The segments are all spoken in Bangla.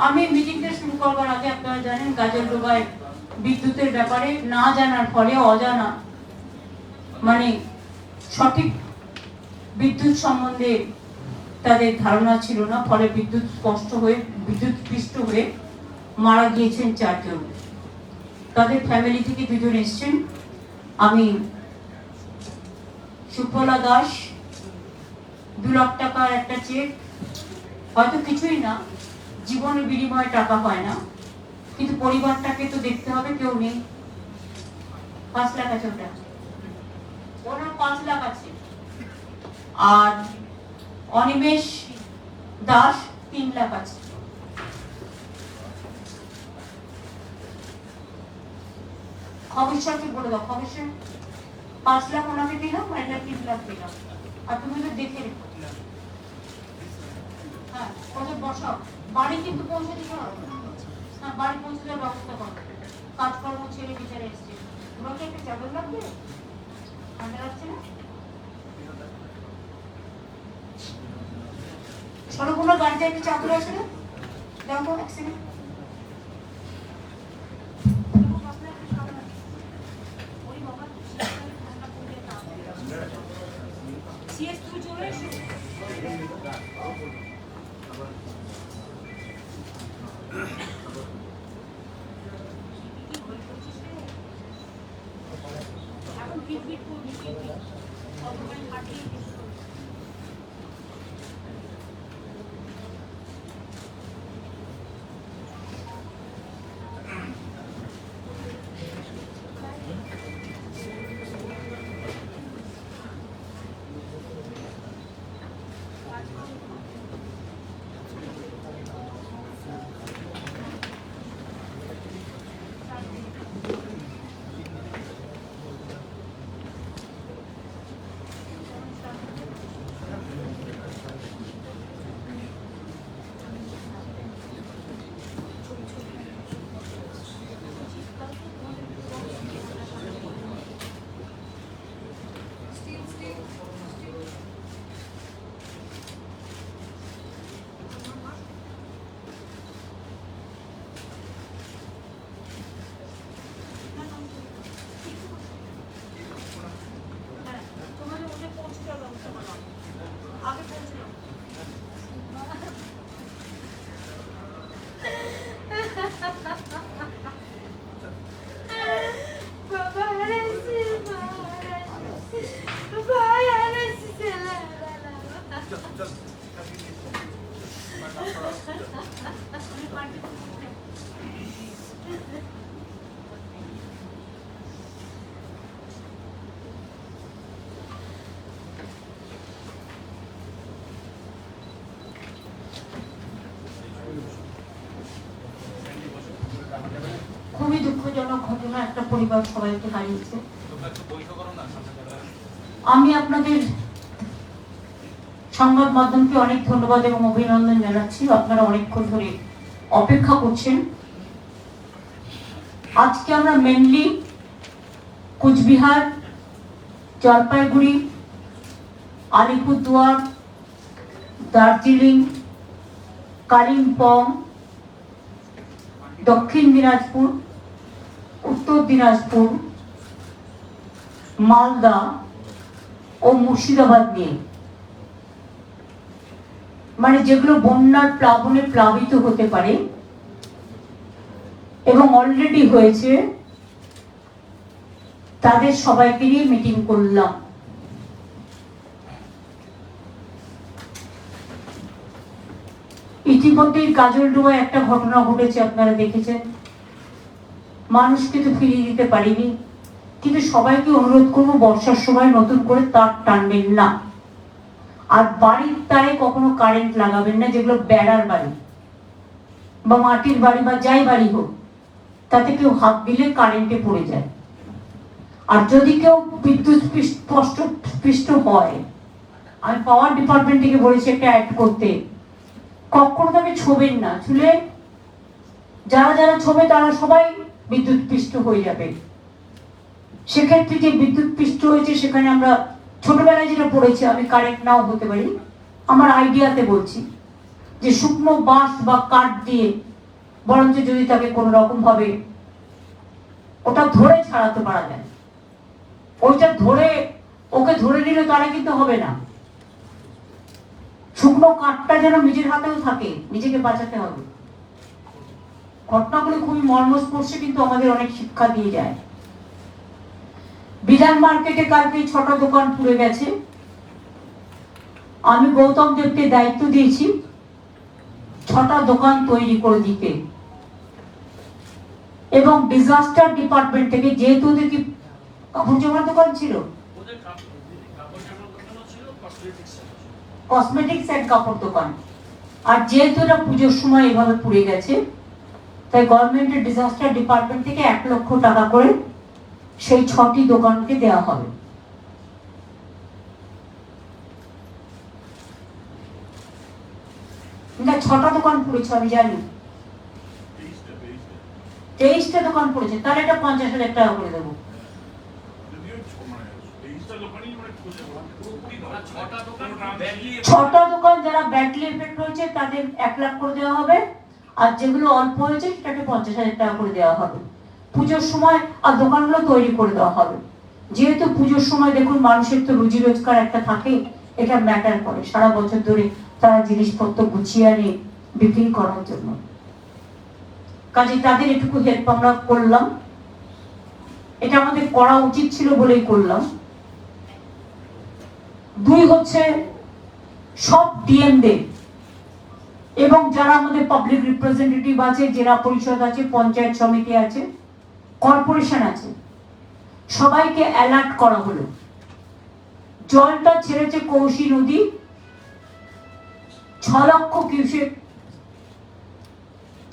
আমি মিটিংটা শুরু করবার আগে আপনারা জানেন গাজলডোবায় বিদ্যুতের ব্যাপারে না জানার ফলে অজানা মানে সঠিক বিদ্যুৎ সম্বন্ধে তাদের ধারণা ছিল না, ফলে বিদ্যুৎ পৃষ্ঠ হয়ে মারা গিয়েছেন 4 জন। তাদের ফ্যামিলি থেকে 2 জন এসছেন। আমি সুফলা দাস 2 লাখ টাকার একটা চেক, হয়তো কিছুই না, জীবনের বিনিময়ে টাকা হয় না, কিন্তু পরিবারটাকে তো দেখতে হবে, কেউ নেই। 5 লাখ আছে, ওটা ওনার 5 লাখ আছে। আর অনিমেষ দাস 3 লাখ আছে। খবরকে বলে দাও, খবর 5 লাখ ওনাকে দিলাম, এটা 3 লাখ দিলাম। আর তুমি তো দেখে রেখো। হ্যাঁ, ওদের বসাও, বাড়ি কিন্তু পৌঁছে দিতে হবে। হ্যাঁ, বাড়ি পৌঁছে দেওয়ার ব্যবস্থা করো। কাজকর্ম ছেড়ে বিচারে এসছে, তোমাকে একটা চাদর লাগবে, ঠান্ডা লাগছে না? সরগুলো গাড়িতে একটা চাদর আছে না, দাও তো 1 সেকেন্ড। খুবই দুঃখজনক ঘটনা, একটা পরিবার সবাইকে হারিয়েছে। আমি আপনাদের সংবাদ মাধ্যমকে অনেক ধন্যবাদ এবং অভিনন্দন জানাচ্ছি, আপনারা অনেকক্ষণ ধরে অপেক্ষা করছেন। আজকে আমরা মেনলি কুচবিহার, জলপাইগুড়ি, আলিপুরদুয়ার, দার্জিলিং, কালিম্পং, দক্ষিণ দিনাজপুর, উত্তর দিনাজপুর, মালদা ও মুর্শিদাবাদ নিয়ে, মানে যেগুলো বন্যার প্লাবনে প্লাবিত হতে পারে এবং অলরেডি হয়েছে, তাদের সবাইকে নিয়ে মিটিং করলাম। ইতিমধ্যেই গাজলডোবায় একটা ঘটনা ঘটেছে, আপনারা দেখেছেন। মানুষকে তো ফিরিয়ে দিতে পারিনি, কিন্তু সবাইকে অনুরোধ করবো বর্ষার সময় নতুন করে তার টানবেন না। আর বাড়ির তারে কখনো কারেন্ট লাগাবেন না, যেগুলো বেড়ার বাড়ি বা মাটির বাড়ি বা যাই বাড়ি হোক, তাতে কেউ হাত দিলে কারেন্টে পড়ে যায়। আর যদি কেউ বিদ্যুৎ স্পৃষ্ট হয়, আমি পাওয়ার ডিপার্টমেন্ট থেকে বলেছি একটা অ্যাড করতে, কখনো তাকে ছোবেন না। ছুলে যারা যারা ছোবে তারা সবাই বিদ্যুৎ পৃষ্ঠ হয়ে যাবে। সেক্ষেত্রে যে বিদ্যুৎ পৃষ্ঠ হয়েছে সেখানে আমরা ছোটবেলায় যেটা পড়েছি, আমি কারেক্ট নাও হতে পারি, আমার আইডিয়াতে বলছি যে শুকনো বাঁশ বা কাঠ দিয়ে বরঞ্চ যদি তাকে কোন রকম ভাবে ওটা ধরে ছাড়াতে পারা যায়, ওইটা ধরে ওকে ধরে নিলে তারা কিন্তু হবে না। শুকনো কাঠটা যেন নিজের হাতেও থাকে, নিজেকে বাঁচাতে হবে। ঘটনাগুলো খুবই মর্মস্পর্শী, কিন্তু আমাদের অনেক শিক্ষা দিয়ে যায়। বিধান মার্কেটে কালকে 6টা দোকান পুড়ে গেছে। আমি গৌতম দেবকে দায়িত্ব দিয়েছি 6টা দোকান তৈরি করে দিতে, এবং ডিজাস্টার ডিপার্টমেন্ট থেকে, যেহেতু ওদের কি কাপড় জামার দোকান ছিল, কসমেটিক্স এন্ড কাপড় দোকান, আর যেহেতু এটা পুজোর সময় এভাবে পুড়ে গেছে, তাই গভর্নমেন্টের ডিজাস্টার ডিপার্টমেন্ট থেকে 1 লক্ষ টাকা করে সেই 6টি দোকানকে দেওয়া হবে। না, 6টা দোকান পড়েছে আমি জানি, 23টা দোকান পড়েছে, তাহলে এটা 50,000 টাকা করে দেবো। 6টা দোকান যারা ব্যাডলি এফেক্ট হয়েছে তাদের 1 লাখ করে দেওয়া হবে, আর যেগুলো অল্প হয়েছে সেটাকে 50,000 টাকা করে দেওয়া হবে পুজোর সময়, আর দোকানগুলো তৈরি করে দেওয়া হবে। যেহেতু পুজোর সময় দেখুন মানুষের তো রুজি রোজগার একটা থাকে, এটা ম্যাটার করে। সারা বছর ধরে তারা জিনিসপত্র গুছিয়ে আনে বিক্রি করার জন্য, কাজে তাদের এটুকু হেল্প আমরা করলাম। এটা আমাদের করা উচিত ছিল বলেই করলাম। 2 হচ্ছে সব ডিএমদের এবং যারা আমাদের পাবলিক রিপ্রেজেন্টেটিভ আছে, জেলা পরিষদ আছে, পঞ্চায়েত সমিতি আছে, কর্পোরেশন আছে, সবাইকে অ্যালার্ট করা হলো। জলটা ছেড়েছে কৌশী নদী, 6 লক্ষ কিউসেক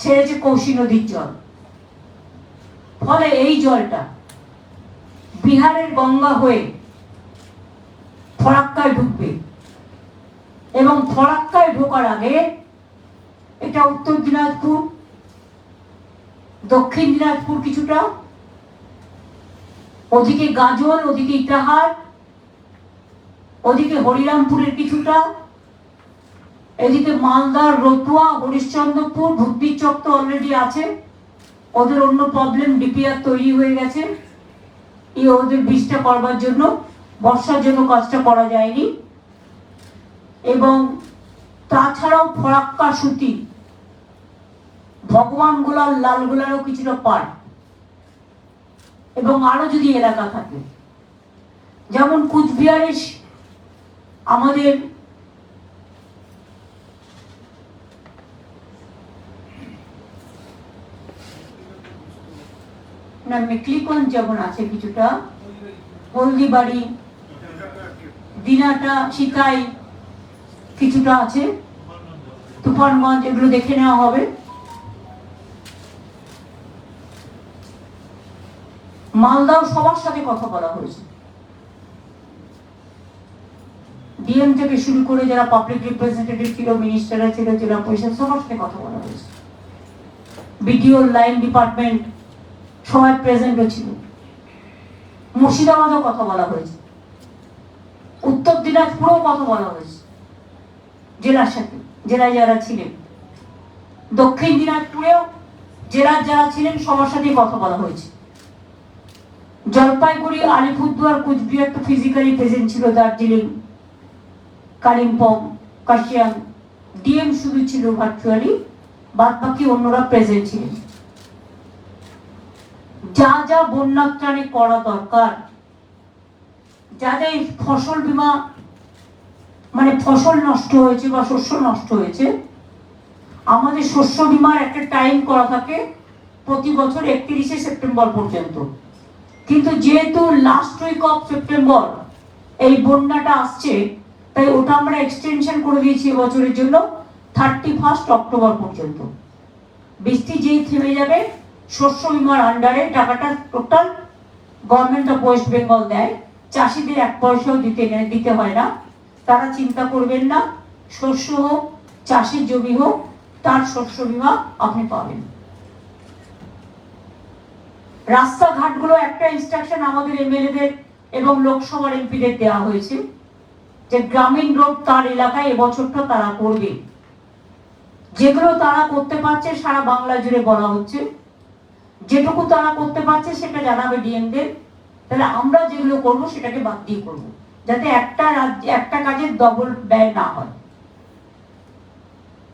ছেড়েছে কৌশী নদীর জল। ফলে এই জলটা বিহারের গঙ্গা হয়ে ফরাক্কায় ঢুকবে, এবং ফরাক্কায় ঢোকার আগে এটা উত্তর দিনাজপুর, দক্ষিণ দিনাজপুর কিছুটা, ওদিকে গাজল, ওদিকে ইটাহার, ওদিকে হরিরামপুরের কিছুটা, এদিকে মালদার রতুয়া, হরিশ্চন্দ্রপুর, ভুতনির চক তো অলরেডি আছে, ওদের অন্য প্রবলেম, ডিপিআর তৈরি হয়ে গেছে, ওদের বীজটা করবার জন্য বর্ষার জন্য কাজটা করা যায়নি। এবং তাছাড়াও ফরাক্কা, সুতি, ভগবান গোলার, লালগোলারও কিছুটা পার্ট, এবং আরো যদি এলাকা থাকে, যেমন কুচবিহারে আমাদের না মেকলিগঞ্জ যেমন আছে কিছুটা, হলদিবাড়ি, দিনাটা, শিকাই কিছুটা আছে, তুফানগঞ্জ, এগুলো দেখে নেওয়া হবে। মালদাও সবার সাথে কথা বলা হয়েছে, ডিএম থেকে শুরু করে যারা পাবলিক রিপ্রেজেন্টেটিভ ছিল, মিনিস্টাররা ছিল, জেলা পরিষদ, সবার সাথে কথা বলা হয়েছে। বিডিও, লাইন ডিপার্টমেন্ট সবাই প্রেজেন্ট ছিল। মুর্শিদাবাদেও কথা বলা হয়েছে, উত্তর দিনাজপুরেও কথা বলা হয়েছে জেলার সাথে, জেলায় যারা ছিলেন, দক্ষিণ দিনাজপুরেও জেলার যারা ছিলেন সবার সাথে কথা বলা হয়েছে। জলপাইগুড়ি, আলিপুরদুয়ার, কুচবিহার তো ফিজিক্যালি প্রেজেন্ট ছিল, দার্জিলিং, কালিম্পং, কাশিয়াং, ডিএম শুধু ছিল ভার্চুয়ালি, বাদ বাকি অন্যরা প্রেজেন্ট ছিলেন। যা যা বন্যা ত্রাণে করা দরকার, যাদের ফসল বীমা, মানে ফসল নষ্ট হয়েছে বা শস্য নষ্ট হয়েছে, আমাদের শস্য বীমার একটা টাইম করা থাকে প্রতি বছর 31শে সেপ্টেম্বর পর্যন্ত। কিন্তু যেহেতু লাস্ট উইক অফ সেপ্টেম্বর এই বন্যাটা আসছে, তাই ওটা আমরা এক্সটেনশন করে দিয়েছি এবছরের জন্য 31 অক্টোবর পর্যন্ত। বৃষ্টি যেই থেমে যাবে শস্য বিমার আন্ডারে টাকাটা total government of West Bengal দেয়, চাষিদের 1 পয়সাও দিতে হয় না। তারা চিন্তা করবেন না, শস্য হোক চাষের জমি হোক তার শস্য বিমা আপনি পাবেন। রাস্তাঘাটগুলো একটা ইনস্ট্রাকশন আমাদের এমএলএদের এবং লোকসভার এমপিদের দেওয়া হয়েছে যে গ্রামীণ রোড তার এলাকায় এবছরটা তারা করবে। যেগুলো তারা করতে পারছে সারা বাংলা জুড়ে বলা হচ্ছে, যেটুকু তারা করতে পারছে সেটা জানাবে ডিএমদের, তাহলে আমরা যেগুলো করব সেটাকে বাদ দিয়ে করব, যাতে একটা কাজের ডবল ব্যয় না হয়।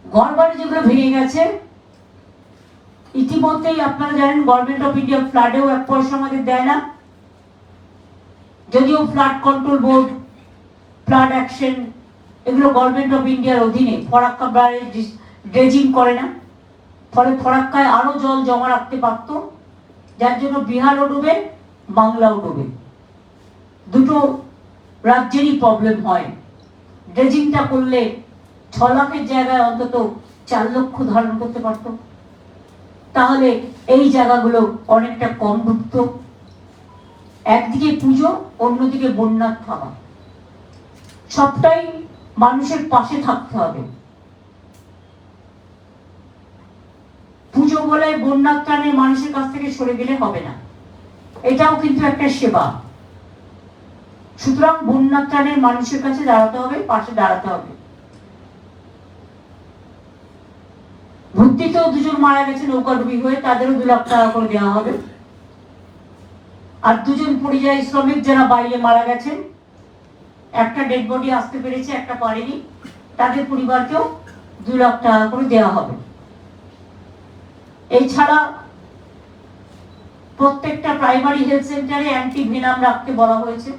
ঘরবাড়ি যেগুলো ভেঙে গেছে ইতিমধ্যেই আপনারা জানেন গভর্নমেন্ট অফ ইন্ডিয়া ফ্লাডেও 1 পয়সা আমাদের দেয় না, যদিও flood control board, flood action এগুলো গভর্নমেন্ট অফ ইন্ডিয়ার অধীনে, ফরাক্কা ড্রেজিং করে না, ফলে ফরাক্কায় আরো জল জমা রাখতে পারত, যার জন্য বিহারও ডুবে বাংলাও ডুবে, দুটো রাজ্যেরই প্রবলেম হয়। ড্রেজিংটা করলে 6 লাখের জায়গায় অন্তত 4 লক্ষ ধারণ করতে পারত, তাহলে এই জায়গাগুলো অনেকটা কম ডুবত। একদিকে পুজো, অন্যদিকে বন্যার থাবা, সবটাই মানুষের পাশে থাকতে হবে। পুজো বলে বন্যার ত্রাণে মানুষের কাছ থেকে সরে গেলে হবে না, এটাও কিন্তু একটা সেবা। সুতরাং বন্যার ত্রাণের মানুষের কাছে দাঁড়াতে হবে, পাশে দাঁড়াতে হবে। ভর্তিতেও 2 জন মারা গেছে নৌকাডুবি হয়ে, তাদেরও 2 লাখ টাকা করে দেওয়া হবে। আর 2 জন পরিযায়ী শ্রমিক যারা বাইরে মারা গেছেন, একটা ডেড বডি আসতে পেরেছে, একটা পারেনি, তাদের পরিবারকেও 2 লাখ টাকা করে দেওয়া হবে। এছাড়া প্রত্যেকটা প্রাইমারি হেলথ সেন্টারে অ্যান্টি ভেনাম রাখতে বলা হয়েছে,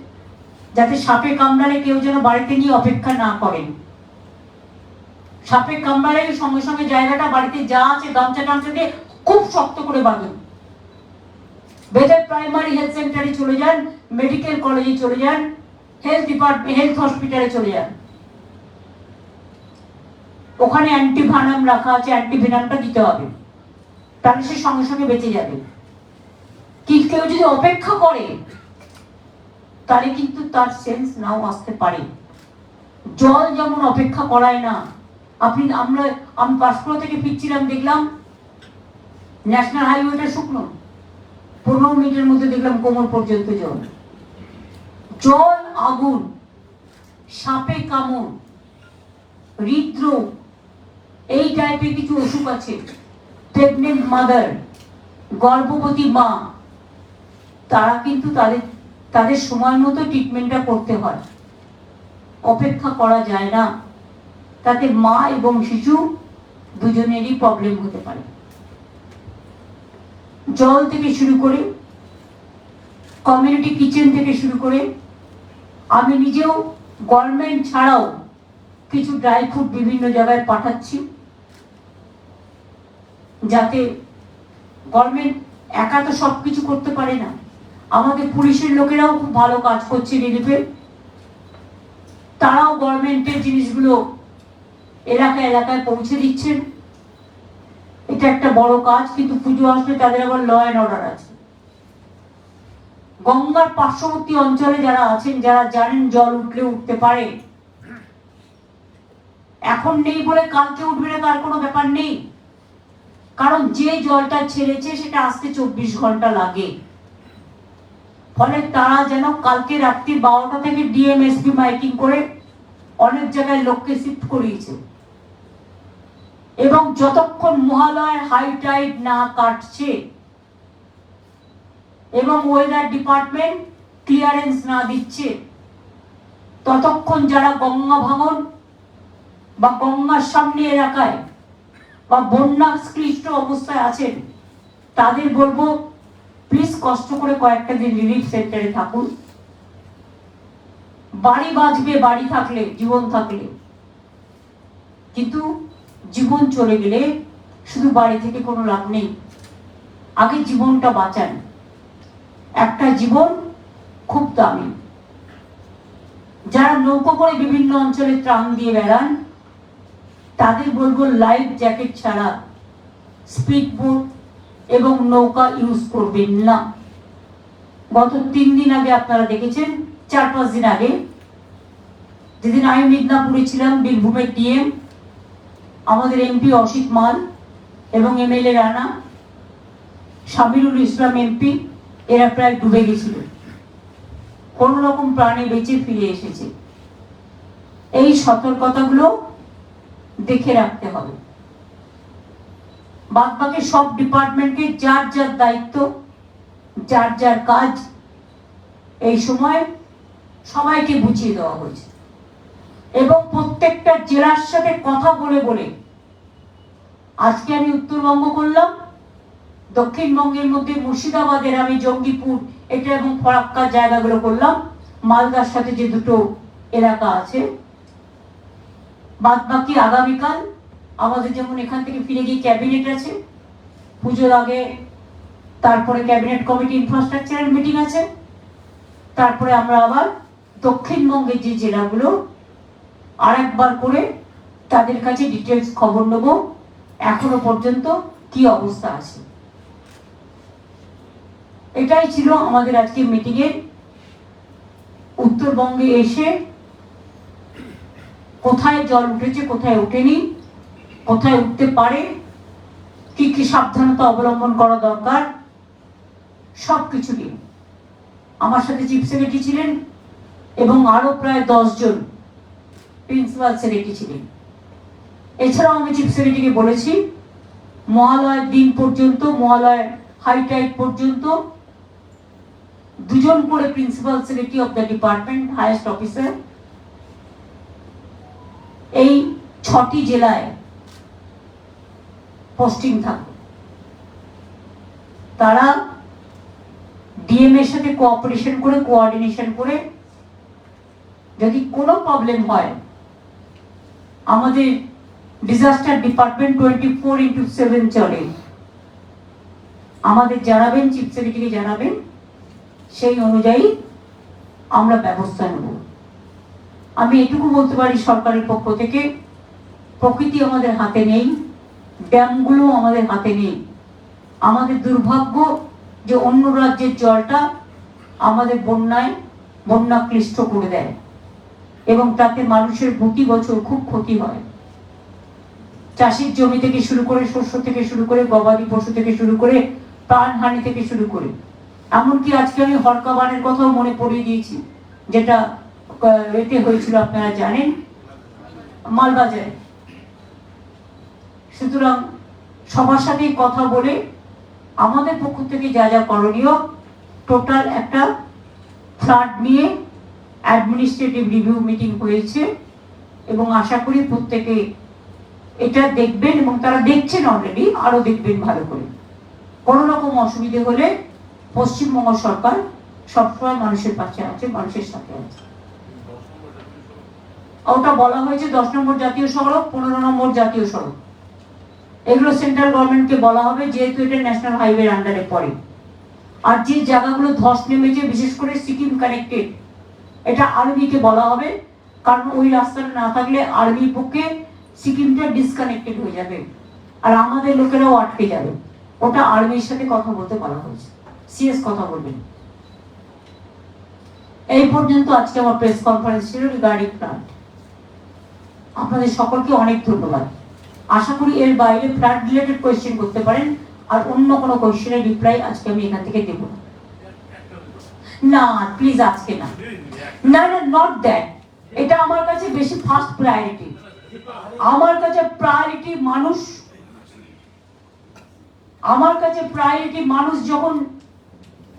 যাতে সাপে কামড়ালে কেউ যেন বাড়িতে নিয়ে অপেক্ষা না করেন। সাপে কামড়ালে সঙ্গে সঙ্গে জায়গাটা বাড়িতে যা আছে গামছা টামছা দিয়ে খুব শক্ত করে বাঁধুন। বেদের প্রাইমারি হেলথ সেন্টারে চলে যান, মেডিকেল কলেজে চলে যান, হেলথ হসপিটালে চলে যান, ওখানে অ্যান্টি ভেনাম রাখা আছে, অ্যান্টি ভেনামটা দিতে হবে, তাহলে সে সঙ্গে সঙ্গে বেঁচে যাবে। কি কেউ যদি অপেক্ষা করে তাহলে কিন্তু তার সেন্স নাও আসতে পারে। জল যেমন অপেক্ষা করায় না, আমি পাঁশকুড়া থেকে ফিরছিলাম, দেখলাম ন্যাশনাল হাইওয়েটা শুকনো, 15 মিনিটের মধ্যে দেখলাম কোমর পর্যন্ত জল। জল আগুন, সাপে কামড়, হৃদরোগ, এই টাইপের কিছু অসুখ আছে। প্রেগনেন্ট মাদার, গর্ভবতী মা, তারা কিন্তু তাদের সময় মতো ট্রিটমেন্টটা করতে হয়, অপেক্ষা করা যায় না, তাতে মা এবং শিশু দুজনেরই প্রবলেম হতে পারে। জল থেকে শুরু করে, কমিউনিটি কিচেন থেকে শুরু করে, আমি নিজেও গভর্নমেন্ট ছাড়াও কিছু ড্রাই ফ্রুট বিভিন্ন জায়গায় পাঠাচ্ছি, যাতে গভর্নমেন্ট একা তো সবকিছু করতে পারে না। আমাদের পুলিশের লোকেরাও খুব ভালো কাজ করছে রিলিফে, তারাও গভর্নমেন্টের জিনিসগুলো এলাকায় এলাকায় পৌঁছে দিচ্ছেন। এটা একটা বড় কাজ, কিন্তু পুজো আসলে তাদের আবার ল অ্যান্ড অর্ডার আছে। গঙ্গার পার্শ্ববর্তী অঞ্চলে যারা আছেন, যারা জানেন জল উঠলে উঠতে পারে, এখন নেই বলে কালকে উঠবে না তার কোনো ব্যাপার নেই, কারণ যে জলটা ছেড়েছে সেটা আসতে 24 ঘন্টা লাগে। ফলে তারা যেন কালকে রাত্রি 12টা থেকে ডিএমএসপি মাইকিং করে অনেক জায়গায় লোককে শিফট করিয়েছে, এবং যতক্ষণ মহালয়ার হাই টাইড না কাটছে এবং ওয়েদার ডিপার্টমেন্ট ক্লিয়ারেন্স না দিচ্ছে, ততক্ষণ যারা গঙ্গা ভাঙন বা গঙ্গার সামনে এলাকায় বা বন্যাক্লিষ্ট অবস্থায় আছেন, তাদের বলবো প্লিজ কষ্ট করে কয়েকটা দিন রিলিফ সেন্টারে থাকুন। বাড়ি বাঁচবে বাড়ি থাকলে, জীবন থাকলে, কিন্তু জীবন চলে গেলে শুধু বাড়ি থেকে কোনো লাভ নেই। আগে জীবনটা বাঁচান, একটা জীবন খুব দামি। যারা নৌকো করে বিভিন্ন অঞ্চলে ত্রাণ দিয়ে বেড়ান তাদের বলবো লাইফ জ্যাকেট ছাড়া স্পিড বোট এবং নৌকা ইউজ করবেন না। গত 3 দিন আগে আপনারা দেখেছেন, 4-5 দিন আগে, যেদিন আমি মিদনাপুরে ছিলাম, বীরভূমের ডিএম আমাদের এমপি অসিত মাল এবং এমএলএ রানা, শামিরুল ইসলাম এমপি, এরা প্রায় ডুবে গেছিল, কোন রকম প্রাণে বেঁচে ফিরে এসেছে। এই সতর্কতাগুলো দেখে রাখতে হবে। বাদবাকি সব ডিপার্টমেন্টে যার যার দায়িত্ব, যার যার কাজ এই সময় সবাইকে বুঝিয়ে দেওয়া হয়েছে এবং প্রত্যেকটা জেলার সাথে কথা বলে বলে, আজকে আমি উত্তরবঙ্গ করলাম, দক্ষিণবঙ্গের মধ্যে মুর্শিদাবাদের আমি জঙ্গিপুর এটা এবং ফরাক্কার জায়গাগুলো করলাম, মালদার সাথে যে দুটো এলাকা আছে। বাদ বাকি আগামীকাল আমাদের যেমন এখান থেকে ফিরে গিয়ে ক্যাবিনেট আছে পুজোর আগে, তারপরে ক্যাবিনেট কমিটি ইনফ্রাস্ট্রাকচারের মিটিং আছে, তারপরে আমরা আবার দক্ষিণবঙ্গের যে জেলাগুলো আরেকবার করে তাদের কাছে ডিটেলস খবর নেব এখনো পর্যন্ত কি অবস্থা আছে। এটাই ছিল আমাদের আজকে মিটিং এর। উত্তরবঙ্গে এসে কোথায় জল উঠেছে, কোথায় ওঠেনি, কোথায় উঠতে পারে, কি কি সাবধানতা অবলম্বন করা দরকার, সবকিছু নিয়ে আমার সাথে চিফ সেক্রেটারি ছিলেন এবং আরো প্রায় 10 জন প্রিন্সিপাল সেক্রেটারি ছিলেন। এছাড়াও আমি চিফ সেক্রেটারিকে বলেছি মহালয়ের দিন পর্যন্ত, মহালয়ের হাই টাইড পর্যন্ত 2 জন করে principal secretary of the department, highest officer এই 6টি জেলায় পোস্টিং থাকবে। তারা ডিএম এর সাথে কোঅপারেশন করে, কোঅর্ডিনেশন করে, যদি কোনো প্রবলেম হয় আমাদের ডিজাস্টার ডিপার্টমেন্ট 24/7 চলে, আমাদের জানাবেন, চিফ সেক্রেটারিকে জানাবেন, সেই অনুযায়ী আমরা ব্যবস্থা নেব। আমি এটুকু বলতে পারি সরকারের পক্ষ থেকে, প্রকৃতি আমাদের হাতে নেই, ড্যামগুলো আমাদের হাতে নেই। আমাদের দুর্ভাগ্য যে অন্য রাজ্যের জলটা আমাদের বন্যা ক্লিষ্ট করে দেয় এবং তাতে মানুষের প্রতি বছর খুব ক্ষতি হয়। চাষের জমি থেকে শুরু করে, শস্য থেকে শুরু করে, গবাদি পশু থেকে শুরু করে, প্রাণহানি থেকে শুরু করে, এমনকি আজকে আমি হরকাবানের কথাও মনে পড়িয়ে দিয়েছি, যেটা এতে হয়েছিল আপনারা জানেন, মালবাজারে। সুতরাং সবার সাথে কথা বলে আমাদের পক্ষ থেকে যা যা করণীয়, টোটাল একটা ফ্লাড নিয়ে অ্যাডমিনিস্ট্রেটিভ রিভিউ মিটিং হয়েছে এবং আশা করি প্রত্যেকে এটা দেখবেন এবং তারা দেখছেন অলরেডি, আরো দেখবেন ভালো করে। কোনো রকম অসুবিধে হলে পশ্চিমবঙ্গ সরকার সবসময় মানুষের পাশে আছে, মানুষের সাথে আছে। ওটা বলা হয়েছে 10 নম্বর জাতীয় সড়ক, 15 নম্বর জাতীয় সড়ক, এগুলো সেন্ট্রাল গভর্নমেন্টকে বলা হবে, যেহেতু এটা ন্যাশনাল হাইওয়ে আন্ডারে পড়ে। আর যে জায়গাগুলো ধস নেমেছে, বিশেষ করে সিকিম কানেক্টেড, এটা আর্মিকে বলা হবে, কারণ ওই রাস্তাটা না থাকলে আর্মির পক্ষে সিকিমটা ডিসকানেক্টেড হয়ে যাবে আর আমাদের লোকেরাও আটকে যাবে। ওটা আর্মির সাথে কথা বলতে বলা হয়েছে, সিএস কথা বলবেন। এই পর্যন্ত আজকে আমার প্রেস কনফারেন্স ছিল রিগার্ডিং ফ্লাড। আপনাদের সকলকে অনেক ধন্যবাদ। আশা করি এর বাইরে ফ্লাড রিলেটেড কোয়েশ্চেন করতে পারেন, আর অন্য কোনো কোয়েশ্চেনের রিপ্লাই আজকে আমি এখান থেকে দেব না। প্লিজ আজকে না, না না, নট দ্যাট। এটা আমার কাছে বেশি ফার্স্ট প্রায়োরিটি। আমার কাছে প্রায়োরিটি মানুষ, আমার কাছে প্রায়োরিটি মানুষ যখন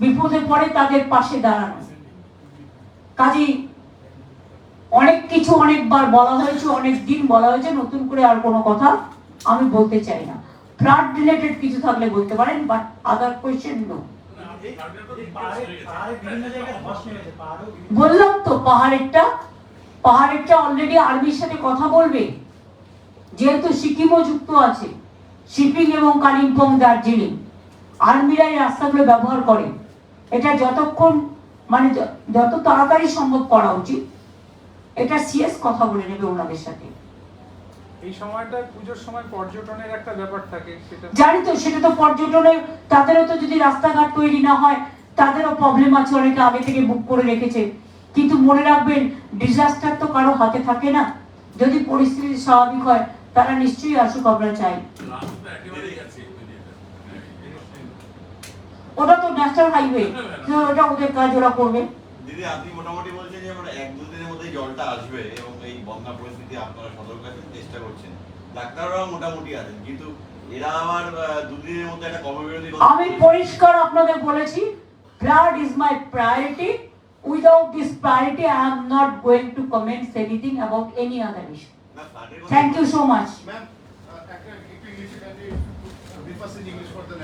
বিপদে পড়ে তাদের পাশে দাঁড়ানো। কাজেই অনেক কিছু অনেকবার বলা হয়েছে, অনেক দিন বলা হয়েছে, নতুন করে আর কোনো কথা আমি বলতে চাই না। ফ্লাড রিলেটেড কিছু থাকলে বলতে পারেন, বাট আদার কোয়েশ্চেন নো। বললাম তো পাহাড়েরটা অলরেডি আর্মির সাথে কথা বলবে, যেহেতু সিকিমও যুক্ত আছে, শিপিং এবং কালিম্পং, দার্জিলিং, আর্মিরা এই রাস্তাগুলো ব্যবহার করে। এটা যতক্ষণ যত তাড়াতাড়ি সম্ভব করা উচিত, এটা সিএস কথা বলে নেবে ওনাদের সাথে। এই সময়টা পুজোর সময় পর্যটনের একটা ব্যাপার থাকে, সেটা জানি তো, সেটা তো পর্যটনের, তাদেরও তো যদি রাস্তাঘাট তৈরি না হয় তাদেরও প্রবলেম আছে, অনেকে আগে থেকে বুক করে রেখেছে। কিন্তু মনে রাখবেন ডিজাস্টার তো কারো হাতে থাকে না, যদি পরিস্থিতি স্বাভাবিক হয় তারা নিশ্চয়ই আসুক, আমরা চাই। ওটা তো ন্যাশনাল হাইওয়ে, ওটা ওদের কাজ ওরা করবে। দিদি আপনি মোটামুটি বলছেন যে আমরা 1-2 দিনের মধ্যে জলটা আসবে এবং এই বন্যা পরিস্থিতি আপনারা সতর্ক থাকার চেষ্টা করছেন, ডাক্তাররাও মোটামুটি আছেন, কিন্তু এরা আবার 2 দিনের মধ্যে একটা কর্মবিরতি। আমি পরিষ্কার আপনাদের বলেছি, flood is my priority. Without this priority I am not going to comment anything about any other issue. Thank you so much. Ma'am,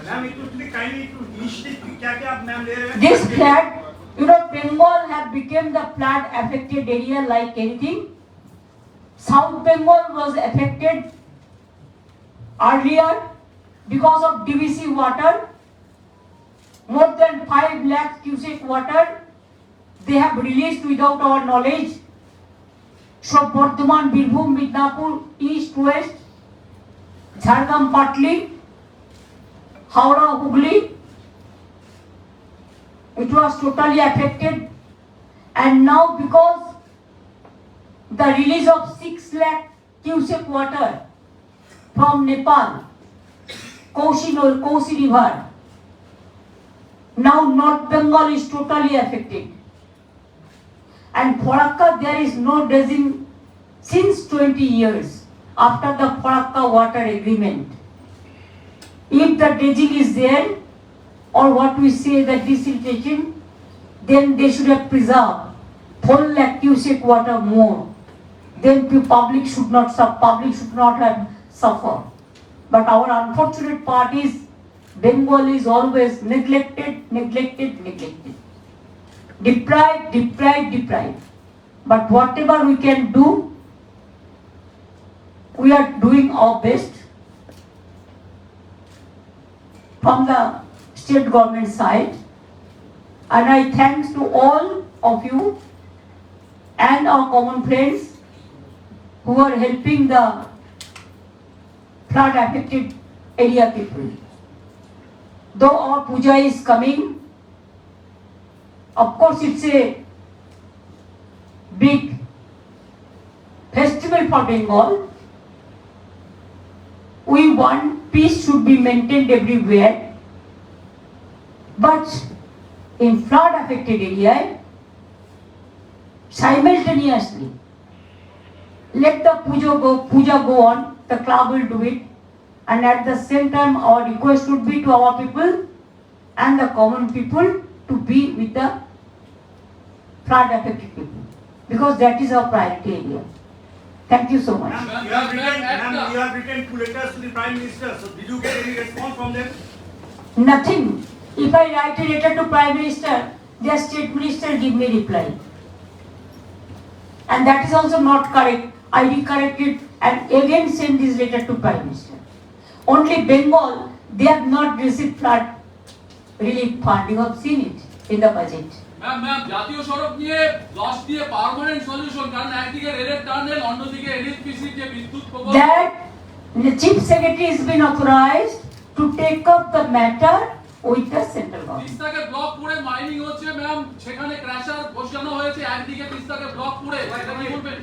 ma'am it would be kindly to initiate क्या-क्या आप मैम ले रहे हैं? This flood, you know, Bengal have become the flood affected area like anything. South Bengal was affected earlier because of DVC water. More than 5 lakh cubic water they have released without our knowledge. So Bardhaman, Birbhum, Midnapur, East, West, Jharkhand, partly, Howrah, Hooghly, it was totally affected. And now because the release of 6 lakh cubic water from Nepal, Kosi river, now North Bengal is totally affected. And Farakka, there is no dredging since 20 years after the Farakka water agreement. If the dredging is there, or what we say the desiltation, then they should have preserved 4 lakh cubic water more. Then the public should not have suffered. But our unfortunate part is Bengal is always neglected. Deprived. But whatever we can do, we are doing our best from the state government side. And I thanks to all of you and our common friends who are helping the flood affected area people. Though our puja is coming, of course it's a big festival for Bengal. We want peace should be maintained everywhere. But in flood affected area, simultaneously, let the puja go on, the club will do it. And at the same time, our request would be to our people and the common people to be with the flood affected people, because that is our priority area. Thank you so much. Ma'am, you have written 2 letters to the Prime Minister. So did you get any response from them? Nothing. If I write a letter to Prime Minister, their state minister give me reply. And that is also not correct. I recorrect it and again send this letter to Prime Minister. Only Bengal, they have not received flood relief fund. You have seen it in the budget. Ma'am জাতীয় সড়ক নিয়ে 10 দিয়ে পার্মানেন্ট সলিউশন, কারণ একদিকে রেলের টানেল, অন্যদিকে এনএইচপিসি যে বিদ্যুৎ প্রকল্প, That the Chief Secretary has been authorized to take up the matter with the central government. তিস্তাকে ব্লক করে মাইনিং হচ্ছে ম্যাম, সেখানে ক্র্যাশার বসানো হয়েছে, একদিকে তিস্তাকে ব্লক করে, এটা কি বলবেন?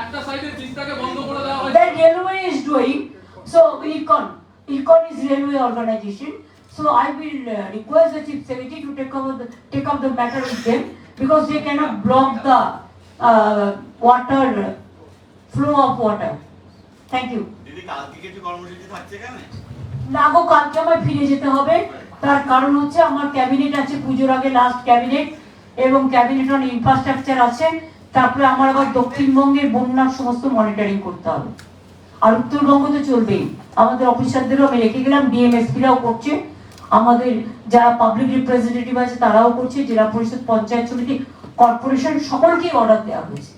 একটা সাইডে তিস্তাকে বন্ধ করে দেওয়া হয়েছে। That railway is doing, so Econ is railway organization. So I will request the Chief Secretary to take up the matter with them, because they cannot block the water flow of water. Thank you. দিদি কালকে কিছু কর্মসূচি থাকছে এখানে? না গো, কালকে আমার ফিরে যেতে হবে। তার কারণ হচ্ছে আমার ক্যাবিনেট আছে, পুজোর আগে লাস্ট ক্যাবিনেট, এবং ক্যাবিনেট অন ইনফ্রাস্ট্রাকচার আছে। তারপরে আমার আবার দক্ষিণবঙ্গের বন্যার সমস্ত মনিটরিং করতে হবে। আর উত্তরবঙ্গ তো চলবেই, আমাদের অফিসারদেরও আমি রেখে গেলাম, ডিএমএসপিরাও করছে, আমাদের যারা পাবলিক রিপ্রেজেন্টেটিভ আছে তারাও করছে, জেলা পরিষদ, পঞ্চায়েত সমিতি, কর্পোরেশন সকলকেই অর্ডার দেওয়া হয়েছে।